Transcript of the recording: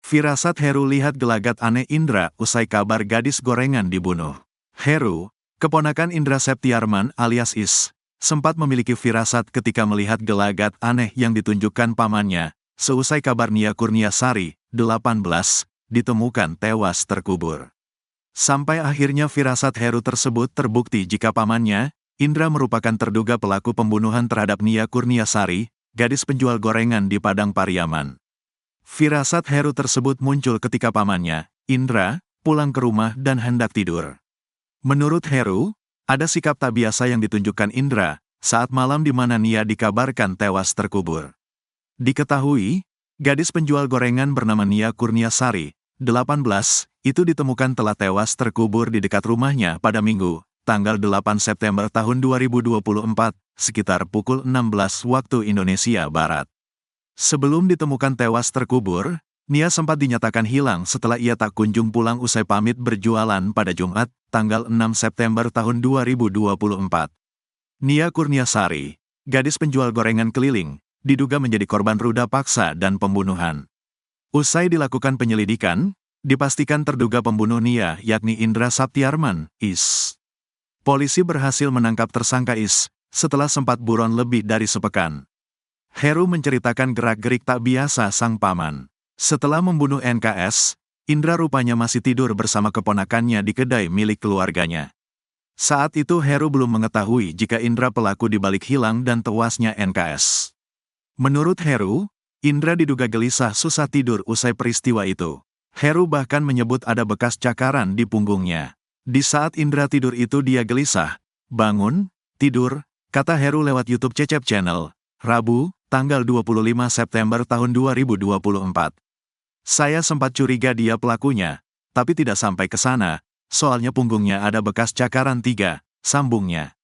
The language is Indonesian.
Firasat Heru lihat gelagat aneh Indra usai kabar gadis gorengan dibunuh. Heru, keponakan Indra Septiarman alias Is, sempat memiliki firasat ketika melihat gelagat aneh yang ditunjukkan pamannya, seusai kabar Nia Kurniasari, 18, ditemukan tewas terkubur. Sampai akhirnya firasat Heru tersebut terbukti jika pamannya, Indra merupakan terduga pelaku pembunuhan terhadap Nia Kurniasari, gadis penjual gorengan di Padang Pariaman. Firasat Heru tersebut muncul ketika pamannya, Indra, pulang ke rumah dan hendak tidur. Menurut Heru, ada sikap tak biasa yang ditunjukkan Indra saat malam di mana Nia dikabarkan tewas terkubur. Diketahui, gadis penjual gorengan bernama Nia Kurniasari, 18, itu ditemukan telah tewas terkubur di dekat rumahnya pada Minggu, tanggal 8 September tahun 2024, sekitar pukul 16 waktu Indonesia Barat. Sebelum ditemukan tewas terkubur, Nia sempat dinyatakan hilang setelah ia tak kunjung pulang usai pamit berjualan pada Jumat, tanggal 6 September tahun 2024. Nia Kurniasari, gadis penjual gorengan keliling, diduga menjadi korban ruda paksa dan pembunuhan. Usai dilakukan penyelidikan, dipastikan terduga pembunuh Nia yakni Indra Septiarman, Is. Polisi berhasil menangkap tersangka Is setelah sempat buron lebih dari sepekan. Heru menceritakan gerak-gerik tak biasa sang paman. Setelah membunuh NKS, Indra rupanya masih tidur bersama keponakannya di kedai milik keluarganya. Saat itu Heru belum mengetahui jika Indra pelaku dibalik hilang dan tewasnya NKS. Menurut Heru, Indra diduga gelisah susah tidur usai peristiwa itu. Heru bahkan menyebut ada bekas cakaran di punggungnya. Di saat Indra tidur itu dia gelisah. Bangun, tidur, kata Heru lewat YouTube Cecep Channel, Rabu, tanggal 25 September tahun 2024. Saya sempat curiga dia pelakunya, tapi tidak sampai ke sana, soalnya punggungnya ada bekas cakaran 3, sambungnya.